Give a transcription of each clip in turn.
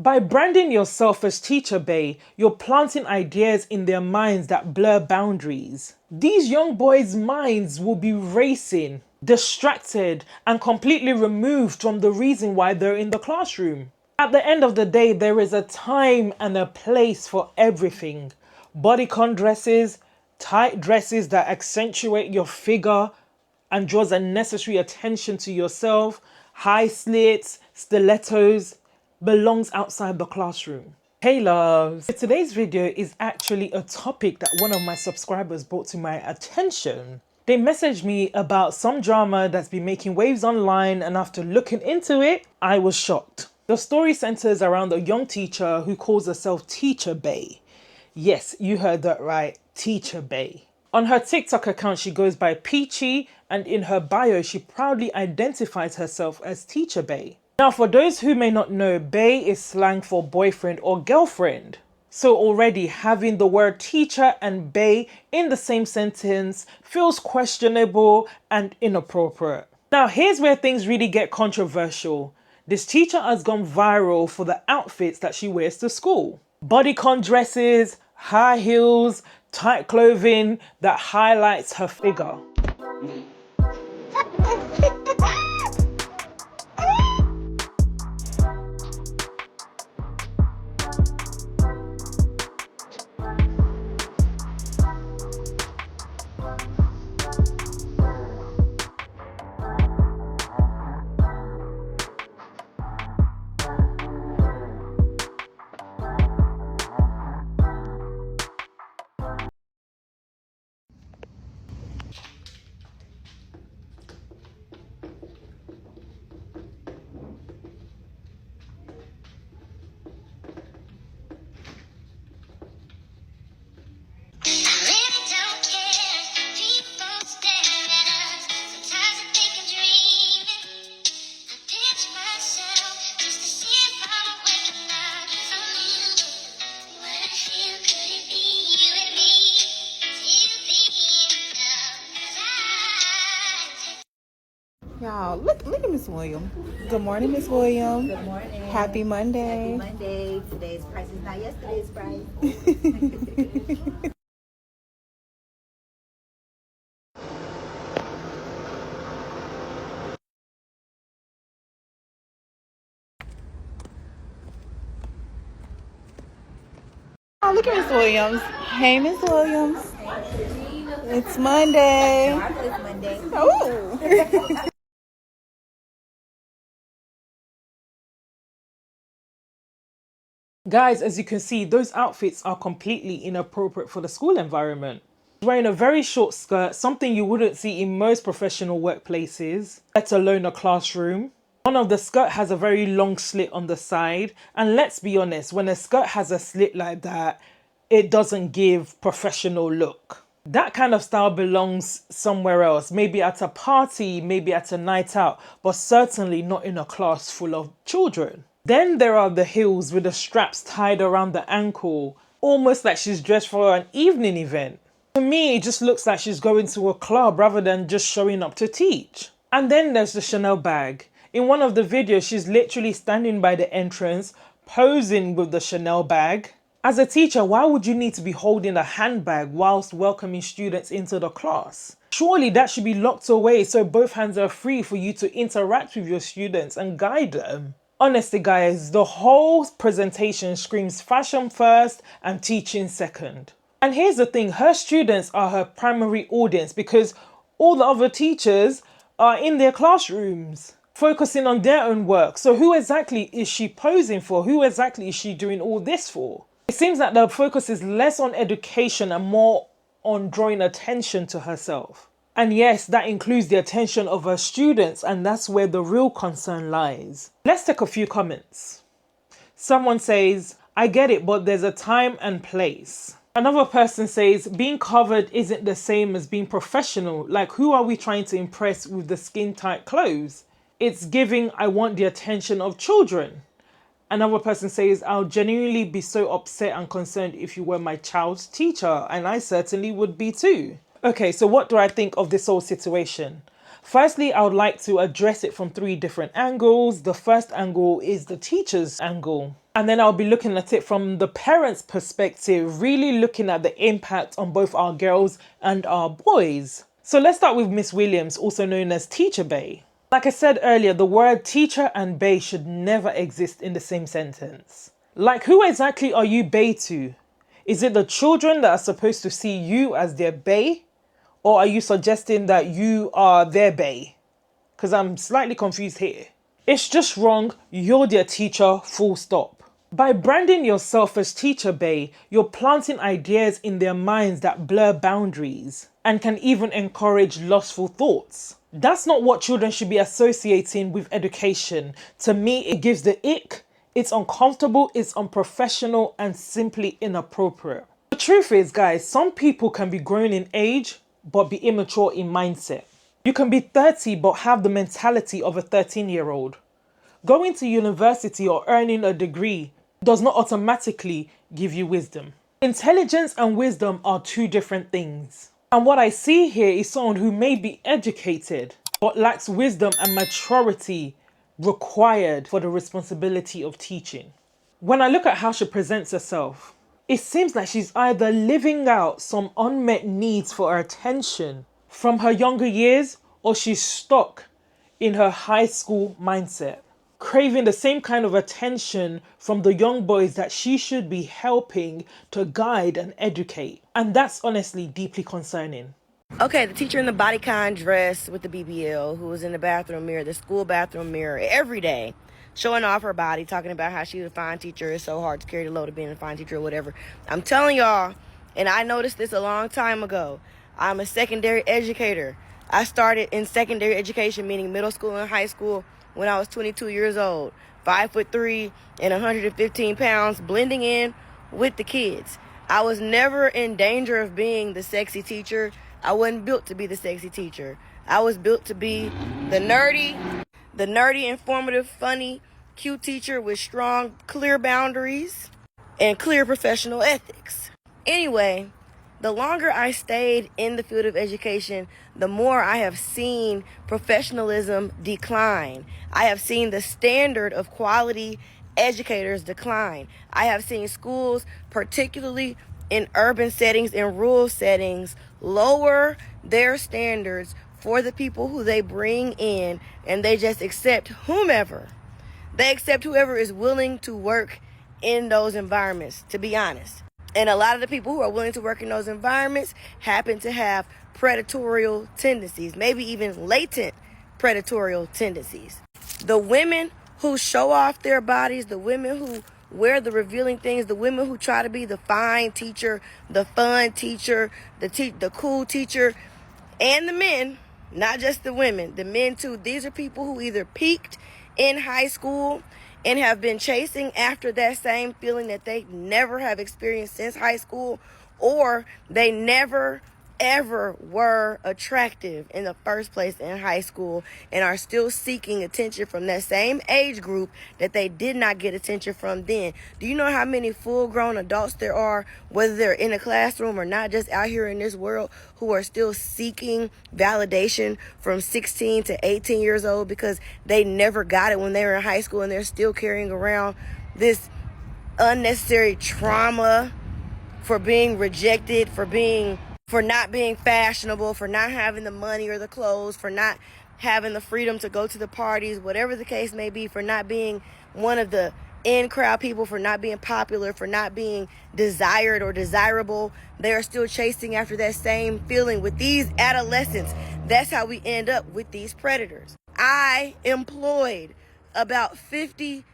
By branding yourself as teacherbae, you're planting ideas in their minds that blur boundaries. These young boys' minds will be racing, distracted, and completely removed from the reason why they're in the classroom. At the end of the day, there is a time and a place for everything. Bodycon dresses, tight dresses that accentuate your figure and draws unnecessary attention to yourself, high slits, stilettos, belongs outside the classroom. Hey loves! Today's video is actually a topic that one of my subscribers brought to my attention. They messaged me about some drama that's been making waves online, and after looking into it, I was shocked. The story centers around a young teacher who calls herself teacherbae. Yes, you heard that right, teacherbae. On her TikTok account, she goes by Peachy, and in her bio, she proudly identifies herself as teacherbae. Now, for those who may not know, bae is slang for boyfriend or girlfriend. So already having the word teacher and bae in the same sentence feels questionable and inappropriate. Now, here's where things really get controversial. This teacher has gone viral for the outfits that she wears to school. Bodycon dresses, high heels, tight clothing that highlights her figure. Y'all, look at Miss Williams. Good morning, Miss Williams. Good morning. Happy Monday. Happy Monday. Today's price is not yesterday's price. Oh, look at Miss Williams. Hey, Miss Williams. It's Monday. It's Monday. Oh. Guys, as you can see, those outfits are completely inappropriate for the school environment. Wearing a very short skirt, something you wouldn't see in most professional workplaces, let alone a classroom. One of the skirt has a very long slit on the side, and let's be honest, when a skirt has a slit like that, it doesn't give professional look. That kind of style belongs somewhere else, maybe at a party, maybe at a night out, but certainly not in a class full of children. Then there are the heels with the straps tied around the ankle, almost like she's dressed for an evening event. To me, it just looks like she's going to a club rather than just showing up to teach. And then there's the Chanel bag. In one of the videos, she's literally standing by the entrance, posing with the Chanel bag. As a teacher, why would you need to be holding a handbag whilst welcoming students into the class? Surely that should be locked away so both hands are free for you to interact with your students and guide them. Honestly guys, the whole presentation screams fashion first and teaching second. And here's the thing, her students are her primary audience because all the other teachers are in their classrooms, focusing on their own work. So who exactly is she posing for? Who exactly is she doing all this for? It seems that the focus is less on education and more on drawing attention to herself. And yes, that includes the attention of her students, and that's where the real concern lies. Let's take a few comments. Someone says, I get it, but there's a time and place. Another person says, being covered isn't the same as being professional. Like, who are we trying to impress with the skin-tight clothes? It's giving, I want the attention of children. Another person says, I'll genuinely be so upset and concerned if you were my child's teacher, and I certainly would be too. Okay, so what do I think of this whole situation? Firstly, I would like to address it from three different angles. The first angle is the teacher's angle. And then I'll be looking at it from the parents' perspective, really looking at the impact on both our girls and our boys. So let's start with Miss Williams, also known as teacherbae. Like I said earlier, the word teacher and bae should never exist in the same sentence. Like, who exactly are you bae to? Is it the children that are supposed to see you as their bae? Or are you suggesting that you are their bae? Because I'm slightly confused here. It's just wrong, you're their teacher, full stop. By branding yourself as teacherbae, you're planting ideas in their minds that blur boundaries and can even encourage lustful thoughts. That's not what children should be associating with education. To me, it gives the ick, it's uncomfortable, it's unprofessional, and simply inappropriate. The truth is, guys, some people can be grown in age, but be immature in mindset. You can be 30, but have the mentality of a 13-year-old. Going to university or earning a degree does not automatically give you wisdom. Intelligence and wisdom are two different things. And what I see here is someone who may be educated, but lacks wisdom and maturity required for the responsibility of teaching. When I look at how she presents herself, it seems like she's either living out some unmet needs for her attention from her younger years, or she's stuck in her high school mindset, craving the same kind of attention from the young boys that she should be helping to guide and educate. And that's honestly deeply concerning. Okay, the teacher in the bodycon dress with the BBL who was in the bathroom mirror, the school bathroom mirror, every day, showing off her body, talking about how she was a fine teacher. It's so hard to carry the load of being a fine teacher or whatever. I'm telling y'all, and I noticed this a long time ago, I'm a secondary educator. I started in secondary education, meaning middle school and high school, when I was 22 years old, 5'3" and 115 pounds, blending in with the kids. I was never in danger of being the sexy teacher. I wasn't built to be the sexy teacher. I was built to be the nerdy, informative, funny, cute teacher with strong, clear boundaries and clear professional ethics. Anyway, the longer I stayed in the field of education, the more I have seen professionalism decline. I have seen the standard of quality educators decline. I have seen schools, particularly in urban settings, in rural settings, lower their standards for the people who they bring in, and they just accept whomever. They accept whoever is willing to work in those environments, to be honest. And a lot of the people who are willing to work in those environments happen to have predatorial tendencies, maybe even latent predatorial tendencies. The women who show off their bodies, the women who wear the revealing things, the women who try to be the fine teacher, the fun teacher, the cool teacher, and the men, not just the women, the men too. These are people who either peaked in high school and have been chasing after that same feeling that they never have experienced since high school, or they never ever were attractive in the first place in high school and are still seeking attention from that same age group that they did not get attention from then. Do you know how many full-grown adults there are, whether they're in a classroom or not, just out here in this world, who are still seeking validation from 16 to 18 years old because they never got it when they were in high school, and they're still carrying around this unnecessary trauma for being rejected, for not being fashionable, for not having the money or the clothes, for not having the freedom to go to the parties, whatever the case may be, for not being one of the in-crowd people, for not being popular, for not being desired or desirable. They are still chasing after that same feeling with these adolescents. That's how we end up with these predators. I employed about 50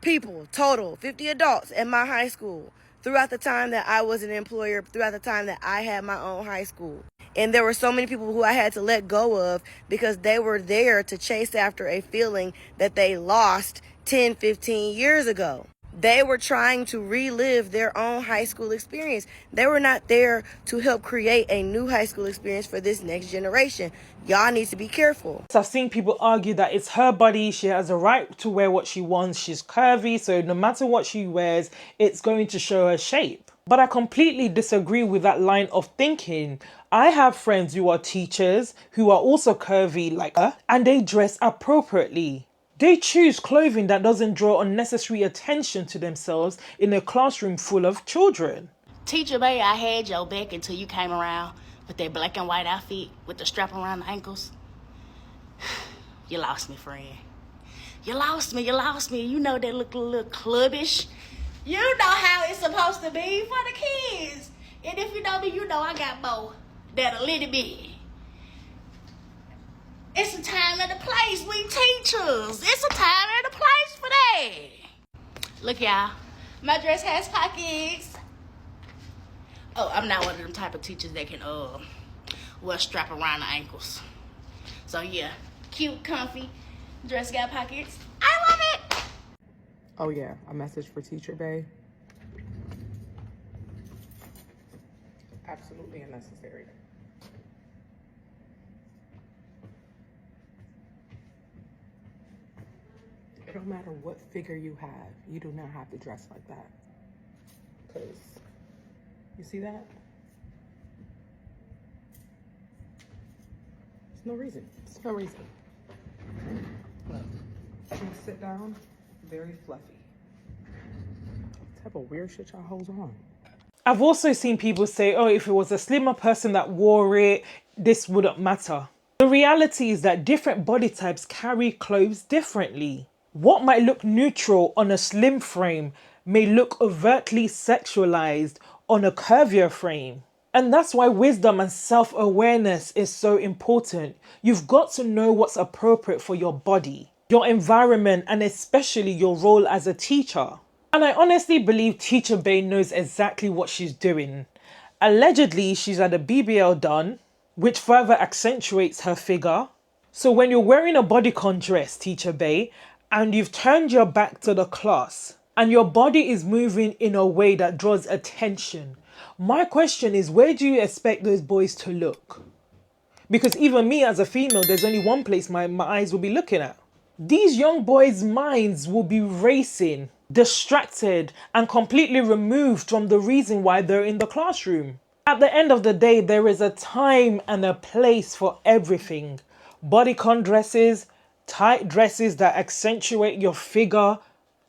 people total, 50 adults at my high school throughout the time that I was an employer, throughout the time that I had my own high school. And there were so many people who I had to let go of because they were there to chase after a feeling that they lost 10, 15 years ago. They were trying to relive their own high school experience. They were not there to help create a new high school experience for this next generation. Y'all need to be careful. I've seen people argue that it's her body, she has a right to wear what she wants, she's curvy, so no matter what she wears, it's going to show her shape. But I completely disagree with that line of thinking. I have friends who are teachers who are also curvy like her, and they dress appropriately. They choose clothing that doesn't draw unnecessary attention to themselves in a classroom full of children. Teacherbae, I had your back until you came around with that black and white outfit with the strap around the ankles. You lost me, friend. You lost me. You know that look a little clubbish. You know how it's supposed to be for the kids. And if you know me, you know I got more than a little bit. It's a time and a place. We teachers. It's a time and a place for that. Look, y'all. My dress has pockets. Oh, I'm not one of them type of teachers that can wear a strap around the ankles. So yeah, cute, comfy, dress got pockets. I love it. Oh yeah, a message for teacherbae. Absolutely unnecessary. It don't matter what figure you have, you do not have to dress like that. Because, you see that? There's no reason. There's no reason. Look, she sit down, very fluffy. What type of weird shit y'all hoes on? I've also seen people say, oh, if it was a slimmer person that wore it, this wouldn't matter. The reality is that different body types carry clothes differently. What might look neutral on a slim frame may look overtly sexualized on a curvier frame. And that's why wisdom and self-awareness is so important. You've got to know what's appropriate for your body, your environment, and especially your role as a teacher. And I honestly believe teacherbae knows exactly what she's doing. Allegedly, she's had a BBL done, which further accentuates her figure. So when you're wearing a bodycon dress, teacherbae, and you've turned your back to the class, and your body is moving in a way that draws attention, my question is, where do you expect those boys to look? Because even me as a female, there's only one place my eyes will be looking at. These young boys' minds will be racing, distracted, and completely removed from the reason why they're in the classroom. At the end of the day, there is a time and a place for everything. Bodycon dresses, tight dresses that accentuate your figure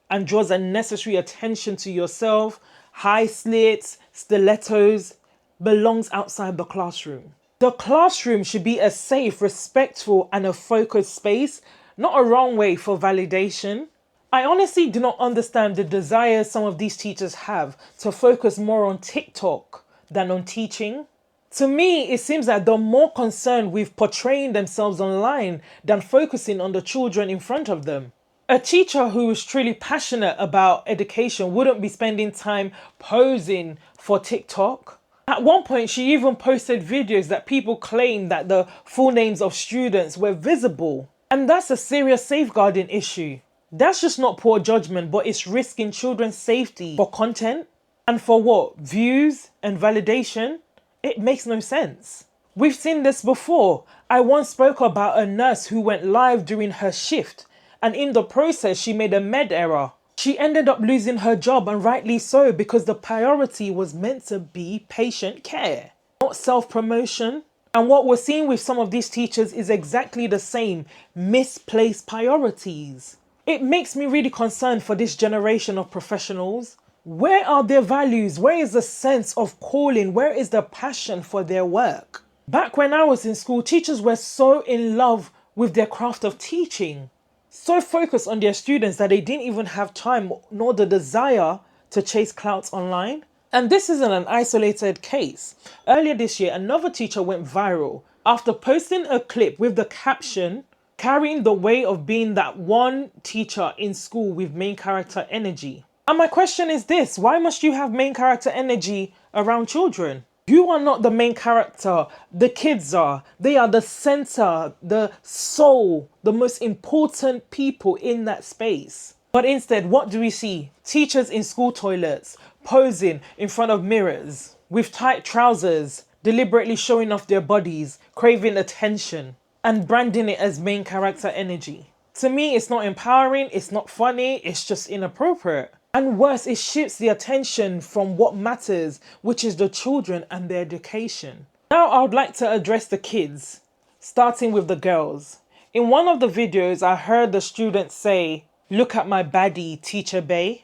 and draws unnecessary attention to yourself, high slits, stilettos, belongs outside the classroom. The classroom should be a safe, respectful, and a focused space, not a runway for validation. I honestly do not understand the desire some of these teachers have to focus more on TikTok than on teaching. To me, it seems that they're more concerned with portraying themselves online than focusing on the children in front of them. A teacher who is truly passionate about education wouldn't be spending time posing for TikTok. At one point, she even posted videos that people claim that the full names of students were visible. And that's a serious safeguarding issue. That's just not poor judgment, but it's risking children's safety for content. And for what? Views and validation? It makes no sense. We've seen this before. I once spoke about a nurse who went live during her shift, and in the process she made a med error. She ended up losing her job, and rightly so, because the priority was meant to be patient care, not self-promotion. And what we're seeing with some of these teachers is exactly the same, misplaced priorities. It makes me really concerned for this generation of professionals. Where are their values? Where is the sense of calling? Where is the passion for their work? Back when I was in school, teachers were so in love with their craft of teaching, so focused on their students that they didn't even have time nor the desire to chase clouts online. And this isn't an isolated case. Earlier this year, another teacher went viral after posting a clip with the caption, "Carrying the weight of being that one teacher in school with main character energy." And my question is this, why must you have main character energy around children? You are not the main character, the kids are. They are the center, the soul, the most important people in that space. But instead, what do we see? Teachers in school toilets, posing in front of mirrors, with tight trousers, deliberately showing off their bodies, craving attention, and branding it as main character energy. To me, it's not empowering, it's not funny, it's just inappropriate. And worse, it shifts the attention from what matters, which is the children and their education. Now I would like to address the kids, starting with the girls. In one of the videos, I heard the student say, "Look at my baddie, teacherbae."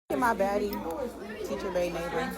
Look at my baddie, teacherbae neighbor.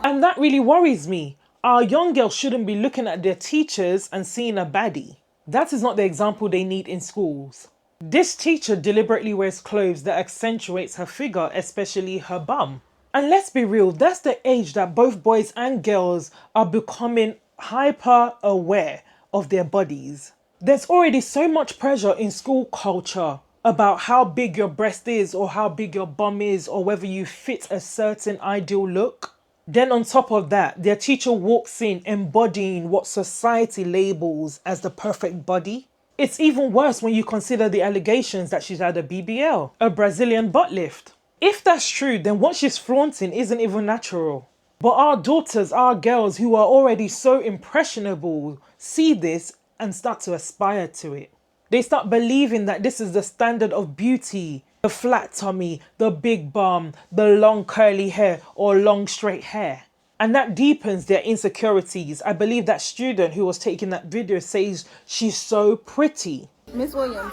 And that really worries me. Our young girls shouldn't be looking at their teachers and seeing a baddie. That is not the example they need in schools. This teacher deliberately wears clothes that accentuates her figure, especially her bum. And let's be real, that's the age that both boys and girls are becoming hyper aware of their bodies. There's already so much pressure in school culture about how big your breast is or how big your bum is or whether you fit a certain ideal look. Then on top of that, their teacher walks in embodying what society labels as the perfect body. It's even worse when you consider the allegations that she's had a BBL, a Brazilian butt lift. If that's true, then what she's flaunting isn't even natural. But our daughters, our girls who are already so impressionable, see this and start to aspire to it. They start believing that this is the standard of beauty. The flat tummy, the big bum, the long curly hair or long straight hair. And that deepens their insecurities. I believe that student who was taking that video says she's so pretty. Miss Williams.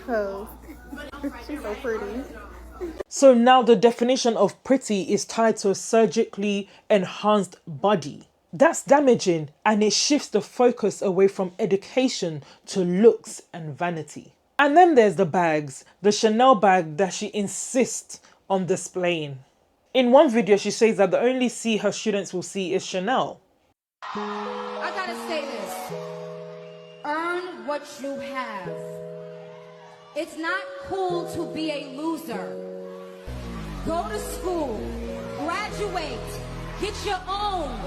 Oh, she's so pretty. So now the definition of pretty is tied to a surgically enhanced body. That's damaging, and it shifts the focus away from education to looks and vanity. And then there's the bags, the Chanel bag that she insists on displaying. In one video, she says that the only C her students will see is Chanel. I gotta say this. Earn what you have. It's not cool to be a loser. Go to school, graduate, get your own.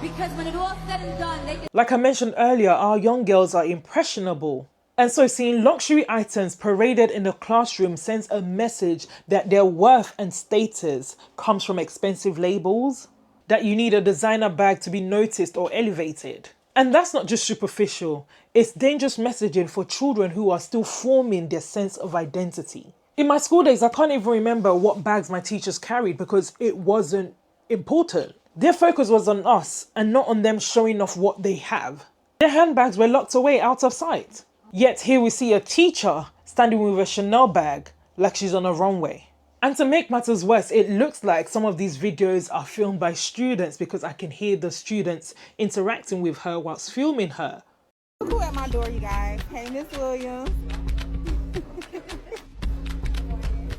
Because when it all said and done, they can... Like I mentioned earlier, our young girls are impressionable. And so seeing luxury items paraded in the classroom sends a message that their worth and status comes from expensive labels, that you need a designer bag to be noticed or elevated. And that's not just superficial, it's dangerous messaging for children who are still forming their sense of identity. In my school days, I can't even remember what bags my teachers carried because it wasn't important. Their focus was on us and not on them showing off what they have. Their handbags were locked away out of sight. Yet here we see a teacher standing with a Chanel bag like she's on a runway. And to make matters worse, it looks like some of these videos are filmed by students because I can hear the students interacting with her whilst filming her. Look who at my door, you guys. Hey, Miss Williams.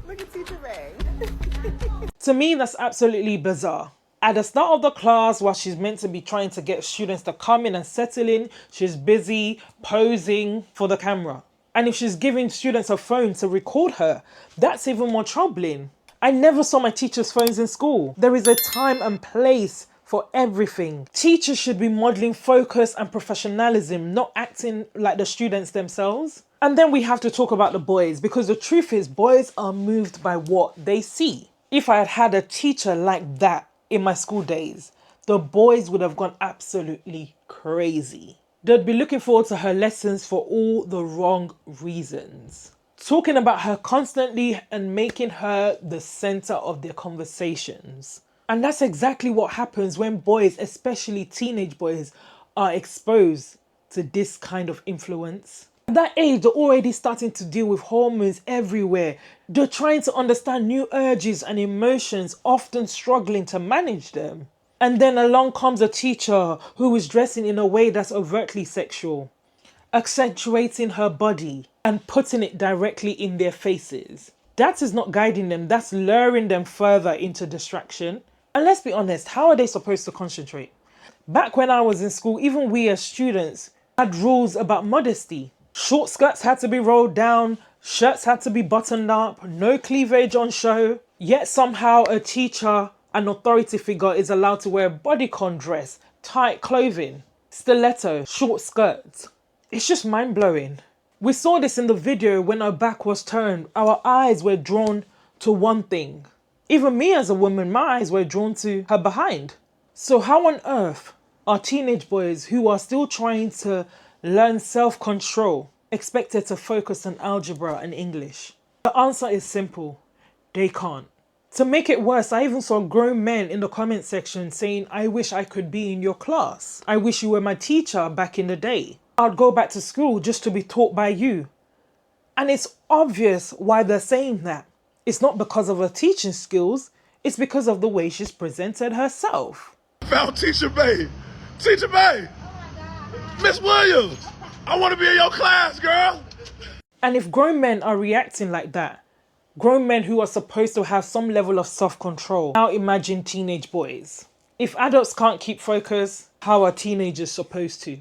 Look at teacherbae. To me, that's absolutely bizarre. At the start of the class, while she's meant to be trying to get students to come in and settle in, she's busy posing for the camera. And if she's giving students a phone to record her, that's even more troubling. I never saw my teachers' phones in school. There is a time and place for everything. Teachers should be modeling focus and professionalism, not acting like the students themselves. And then we have to talk about the boys, because the truth is boys are moved by what they see. If I had had a teacher like that in my school days, the boys would have gone absolutely crazy. They'd be looking forward to her lessons for all the wrong reasons. Talking about her constantly and making her the center of their conversations. And that's exactly what happens when boys, especially teenage boys, are exposed to this kind of influence. At that age, they're already starting to deal with hormones everywhere. They're trying to understand new urges and emotions, often struggling to manage them. And then along comes a teacher who is dressing in a way that's overtly sexual, accentuating her body and putting it directly in their faces. That is not guiding them, that's luring them further into distraction. And let's be honest, how are they supposed to concentrate? Back when I was in school, even we as students had rules about modesty. Short skirts had to be rolled down, shirts had to be buttoned up, no cleavage on show. Yet somehow a teacher, an authority figure, is allowed to wear a bodycon dress, tight clothing, stiletto, short skirts. It's just mind-blowing. We saw this in the video when her back was turned. Our eyes were drawn to one thing. Even me as a woman, my eyes were drawn to her behind. So how on earth are teenage boys who are still trying to learn self-control expected to focus on algebra and English? The answer is simple. They can't. To make it worse, I even saw grown men in the comment section saying, "I wish I could be in your class. I wish you were my teacher back in the day." I'd go back to school just to be taught by you. And it's obvious why they're saying that. It's not because of her teaching skills, it's because of the way she's presented herself. Found teacherbae. Teacherbae. Miss Williams, I want to be in your class, girl. And if grown men are reacting like that, grown men who are supposed to have some level of self-control, now imagine teenage boys. If adults can't keep focus, how are teenagers supposed to?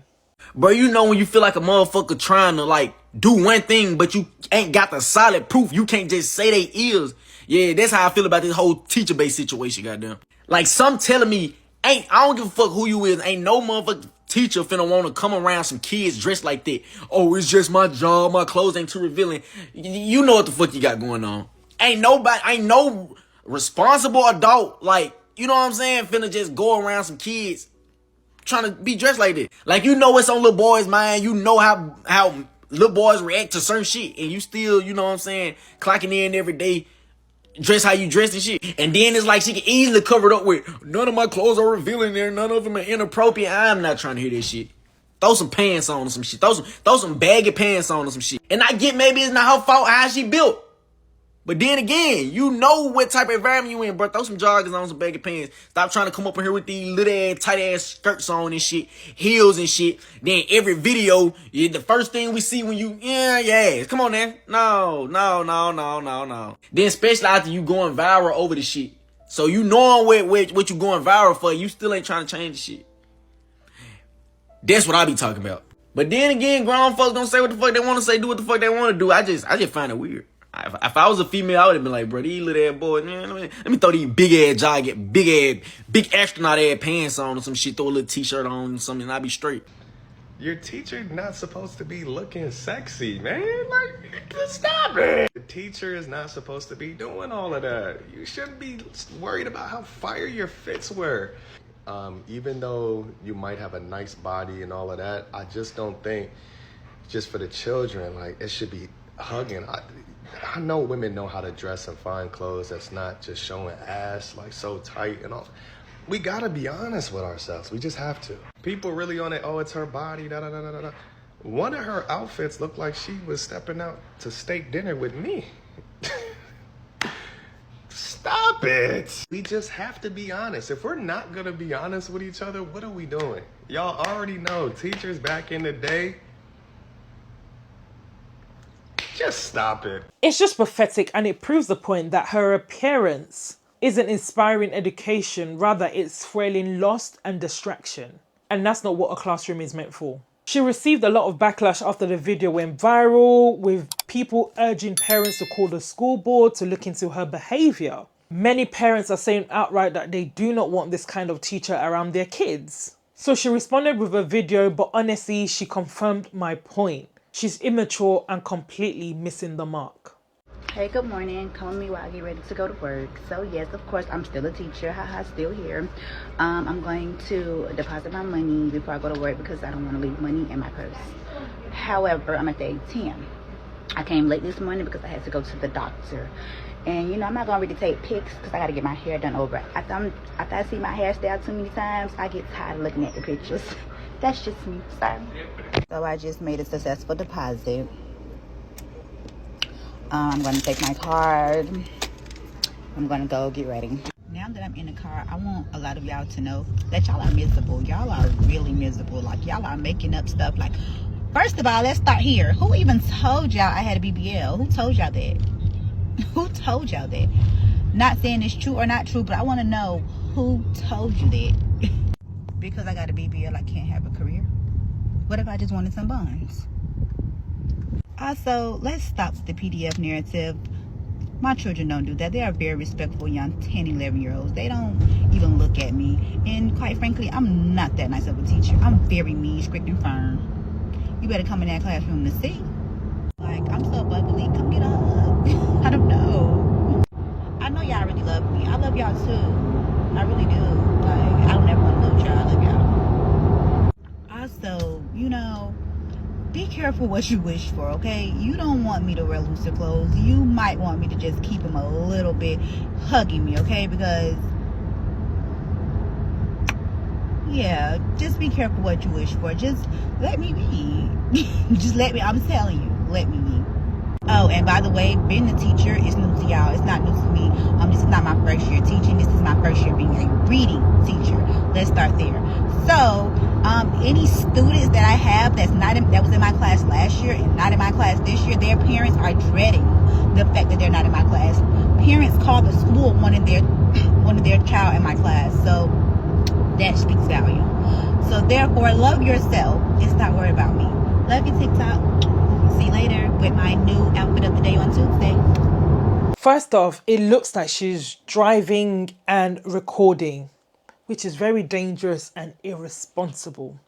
Bro, you know when you feel like a motherfucker trying to like do one thing, but you ain't got the solid proof. You can't just say they is. Yeah, that's how I feel about this whole teacher-bae situation, goddamn. Like, some telling me, I don't give a fuck who you is. Ain't no motherfucker teacher finna want to come around some kids dressed like that. Oh, it's just my job. My clothes ain't too revealing. You know what the fuck you got going on. Ain't no responsible adult, like, you know what I'm saying, finna just go around some kids trying to be dressed like that. Like, you know what's on little boys' mind. You know how little boys react to certain shit. And you still, you know what I'm saying, clocking in every day, dress how you dress and shit. And then it's like she can easily cover it up with, none of my clothes are revealing there. None of them are inappropriate. I'm not trying to hear this shit. Throw some pants on or some shit. Throw some baggy pants on or some shit. And I get maybe it's not her fault how she built. But then again, you know what type of environment you in, bro. Throw some joggers on, some baggy pants. Stop trying to come up in here with these little ass, tight ass skirts on and shit, heels and shit. Then every video, the first thing we see when you, yeah. Come on, man. No. Then especially after you going viral over the shit. So you knowing what you going viral for, you still ain't trying to change the shit. That's what I be talking about. But then again, grown folks don't say what the fuck they want to say, do what the fuck they want to do. I just find it weird. If I was a female, I would have been like, bro, these little ass boys, man, let me throw these big ass big astronaut ass pants on or some shit, throw a little t-shirt on or something, and I'd be straight. Your teacher not supposed to be looking sexy, man. Like, stop it. The teacher is not supposed to be doing all of that. You shouldn't be worried about how fire your fits were. Even though you might have a nice body and all of that, I just don't think, just for the children, like, it should be hugging. I know women know how to dress and find clothes that's not just showing ass, like, so tight and all. We gotta be honest with ourselves. We just have to. People really on it, oh, it's her body, da-da-da-da-da. One of her outfits looked like she was stepping out to steak dinner with me. Stop it. We just have to be honest. If we're not gonna be honest with each other, what are we doing? Y'all already know, teachers back in the day, just stop it. It's just pathetic, and it proves the point that her appearance isn't inspiring education, rather it's fueling loss and distraction. And that's not what a classroom is meant for. She received a lot of backlash after the video went viral, with people urging parents to call the school board to look into her behaviour. Many parents are saying outright that they do not want this kind of teacher around their kids. So she responded with a video, but honestly, she confirmed my point. She's immature and completely missing the mark. Hey, good morning. Call me while I get ready to go to work. So yes, of course, I'm still a teacher. Haha, still here. I'm going to deposit my money before I go to work because I don't want to leave money in my purse. However, I'm at the ATM. I came late this morning because I had to go to the doctor. And, you know, I'm not going to really take pics because I got to get my hair done over. After I see my hairstyle too many times, I get tired of looking at the pictures. That's just me. Sorry. So I just made a successful deposit. I'm going to take my card. I'm going to go get ready. Now that I'm in the car, I want a lot of y'all to know that y'all are miserable. Y'all are really miserable. Like, y'all are making up stuff. Like, first of all, let's start here. Who even told y'all I had a BBL? Who told y'all that? Who told y'all that? Not saying it's true or not true, but I want to know who told you that. Because I got a BBL, I can't have a career. What if I just wanted some buns? Also, let's stop the PDF narrative. My children don't do that. They are very respectful young 10, 11-year-olds. They don't even look at me. And quite frankly, I'm not that nice of a teacher. I'm very mean, strict, and firm. You better come in that classroom to see. Like, I'm so bubbly. Come get a hug. I don't know. I know y'all really love me. I love y'all too. I really do. Like, I don't ever want to lose y'all. I love y'all. Also, you know, be careful what you wish for, okay? You don't want me to wear looser clothes. You might want me to just keep them a little bit hugging me, okay? Because Yeah, just be careful what you wish for. Just let me be. Just let me, I'm telling you, let me be. Oh, and by the way, being a teacher is new to y'all. It's not new to me. This is not my first year teaching. This is my first year being a reading teacher. Let's start there. So, any students that I have that was in my class last year and not in my class this year, their parents are dreading the fact that they're not in my class. Parents call the school wanting their child in my class. So that speaks volume. So therefore, love yourself and stop worrying about me. Love you, TikTok. See you later with my new outfit of the day on Tuesday. First off, it looks like she's driving and recording, which is very dangerous and irresponsible.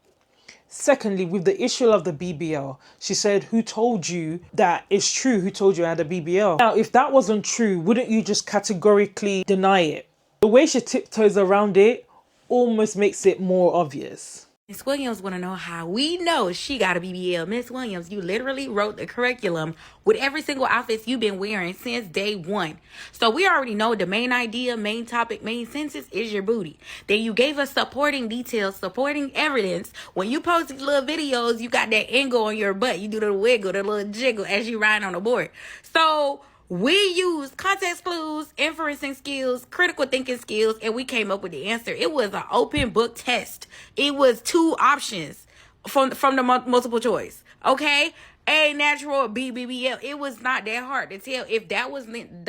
Secondly, with the issue of the BBL, she said, who told you that it's true? Who told you I had a BBL? Now, if that wasn't true, wouldn't you just categorically deny it? The way she tiptoes around it almost makes it more obvious. Miss Williams want to know how we know she got a BBL. Miss Williams, you literally wrote the curriculum with every single outfit you've been wearing since day one. So we already know the main idea, main topic, main sentence is your booty. Then you gave us supporting details, supporting evidence. When you post these little videos, you got that angle on your butt. You do the wiggle, the little jiggle as you ride on the board. So we used context clues, inferencing skills, critical thinking skills, and we came up with the answer. It was an open book test. It was 2 options from the multiple choice. Okay? A, natural, B, BBL. It was not that hard to tell. If that wasn't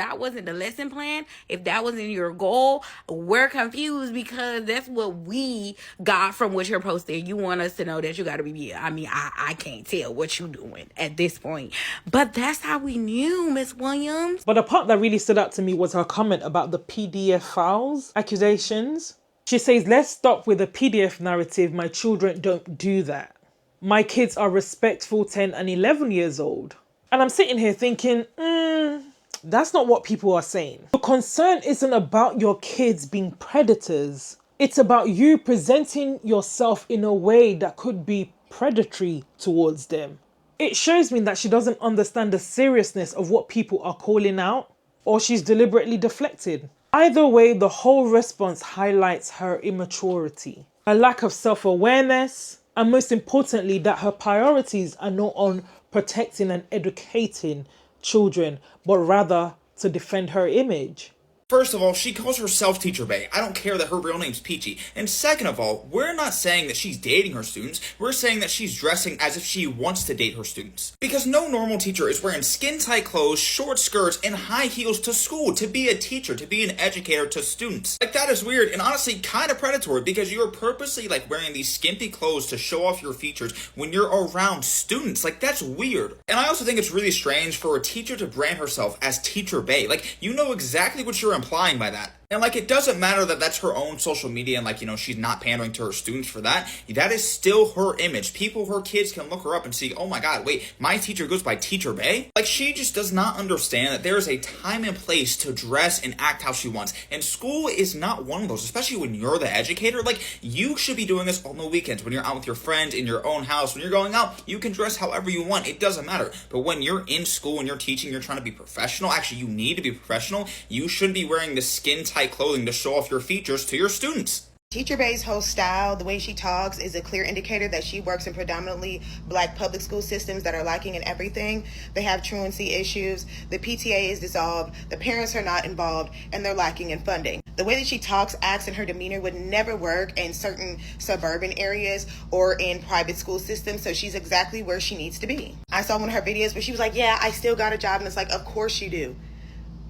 the lesson plan, if that wasn't your goal, we're confused because that's what we got from what you're posting. You want us to know that you got a BBL. I mean, I can't tell what you're doing at this point. But that's how we knew, Miss Williams. But the part that really stood out to me was her comment about the PDF files accusations. She says, let's stop with the PDF narrative. My children don't do that. My kids are respectful 10 and 11 years old. And I'm sitting here thinking, that's not what people are saying. The concern isn't about your kids being predators. It's about you presenting yourself in a way that could be predatory towards them. It shows me that she doesn't understand the seriousness of what people are calling out, or she's deliberately deflected. Either way, the whole response highlights her immaturity, her lack of self-awareness, and most importantly, that her priorities are not on protecting and educating children, but rather to defend her image. First of all, she calls herself teacherbae. I don't care that her real name's Peachy. And second of all, we're not saying that she's dating her students. We're saying that she's dressing as if she wants to date her students. Because no normal teacher is wearing skin-tight clothes, short skirts, and high heels to school to be a teacher, to be an educator to students. Like, that is weird and honestly kind of predatory because you're purposely like wearing these skimpy clothes to show off your features when you're around students. Like, that's weird. And I also think it's really strange for a teacher to brand herself as teacherbae. Like, you know exactly what you're implying by that. And like, it doesn't matter that that's her own social media and like, you know, she's not pandering to her students for that. That is still her image. People, her kids can look her up and see, oh my God, wait, my teacher goes by teacherbae? Like, she just does not understand that there is a time and place to dress and act how she wants. And school is not one of those, especially when you're the educator. Like, you should be doing this on the weekends when you're out with your friends in your own house. When you're going out, you can dress however you want. It doesn't matter. But when you're in school and you're teaching, you're trying to be professional. Actually, you need to be professional. You shouldn't be wearing the skin-tight clothing to show off your features to your students. Teacherbae's whole style, the way she talks, is a clear indicator that she works in predominantly Black public school systems that are lacking in everything. They have truancy issues, the PTA is dissolved, the parents are not involved, and they're lacking in funding. The way that she talks, acts, and her demeanor would never work in certain suburban areas or in private school systems, so she's exactly where she needs to be. I saw one of her videos where she was like, yeah, I still got a job, and it's like, of course you do.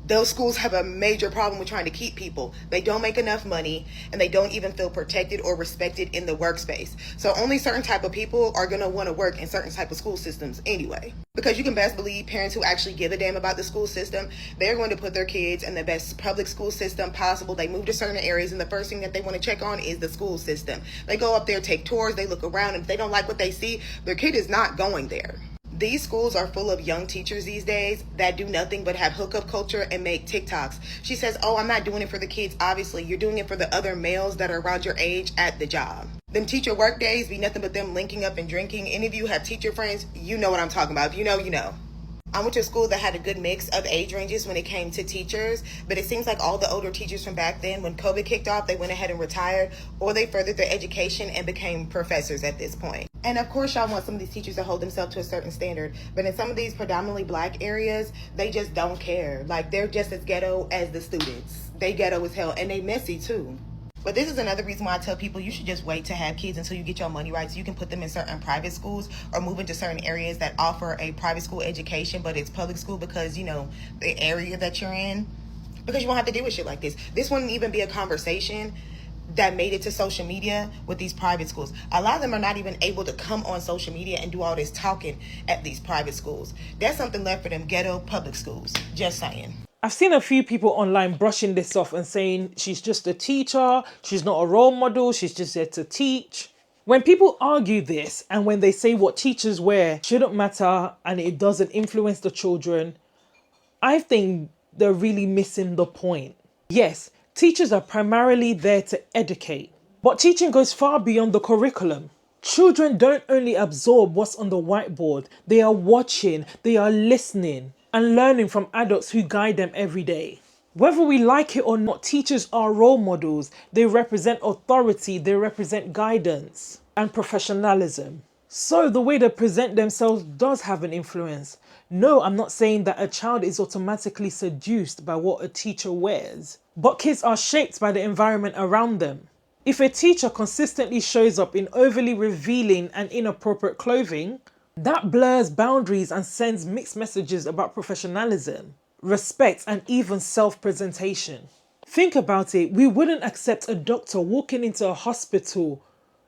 Those schools have a major problem with trying to keep people. They don't make enough money and they don't even feel protected or respected in the workspace. So only certain type of people are going to want to work in certain type of school systems anyway. Because you can best believe parents who actually give a damn about the school system, they're going to put their kids in the best public school system possible. They move to certain areas and the first thing that they want to check on is the school system. They go up there, take tours, they look around, and if they don't like what they see, their kid is not going there. These schools are full of young teachers these days that do nothing but have hookup culture and make TikToks. She says, oh, I'm not doing it for the kids. Obviously, you're doing it for the other males that are around your age at the job. Them teacher work days be nothing but them linking up and drinking. Any of you have teacher friends, you know what I'm talking about. If you know, you know. I went to a school that had a good mix of age ranges when it came to teachers, but it seems like all the older teachers from back then, when COVID kicked off, they went ahead and retired, or they furthered their education and became professors at this point. And of course, y'all want some of these teachers to hold themselves to a certain standard, but in some of these predominantly black areas, they just don't care. Like, they're just as ghetto as the students. They ghetto as hell, and they messy too. But this is another reason why I tell people you should just wait to have kids until you get your money right, so you can put them in certain private schools or move into certain areas that offer a private school education, but it's public school because, you know, the area that you're in, because you won't have to deal with shit like this. This wouldn't even be a conversation that made it to social media with these private schools. A lot of them are not even able to come on social media and do all this talking at these private schools. There's something left for them ghetto public schools. Just saying. I've seen a few people online brushing this off and saying she's just a teacher, she's not a role model, she's just there to teach. When people argue this and when they say what teachers wear shouldn't matter and it doesn't influence the children, I think they're really missing the point. Yes, teachers are primarily there to educate, but teaching goes far beyond the curriculum. Children don't only absorb what's on the whiteboard, they are watching, they are listening and learning from adults who guide them every day. Whether we like it or not, teachers are role models. They represent authority, they represent guidance and professionalism. So the way they present themselves does have an influence. No, I'm not saying that a child is automatically seduced by what a teacher wears, but kids are shaped by the environment around them. If a teacher consistently shows up in overly revealing and inappropriate clothing, that blurs boundaries and sends mixed messages about professionalism, respect, and even self-presentation. Think about it, we wouldn't accept a doctor walking into a hospital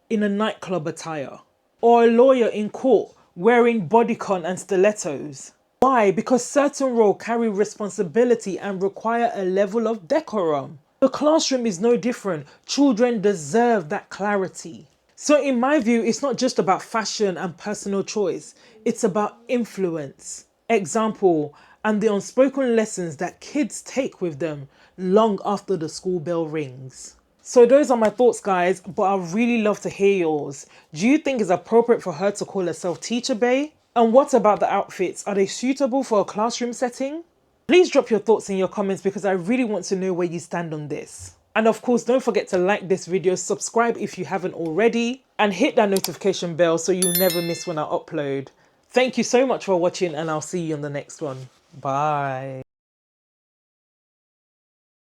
in a nightclub attire, or a lawyer in court wearing bodycon and stilettos. Why? Because certain roles carry responsibility and require a level of decorum. The classroom is no different. Children deserve that clarity. So in my view, it's not just about fashion and personal choice. It's about influence, example, and the unspoken lessons that kids take with them long after the school bell rings. So those are my thoughts, guys, but I'd really love to hear yours. Do you think it's appropriate for her to call herself teacherbae? And what about the outfits? Are they suitable for a classroom setting? Please drop your thoughts in your comments because I really want to know where you stand on this. And of course, don't forget to like this video, subscribe if you haven't already, and hit that notification bell so you'll never miss when I upload. Thank you so much for watching and I'll see you on the next one. Bye.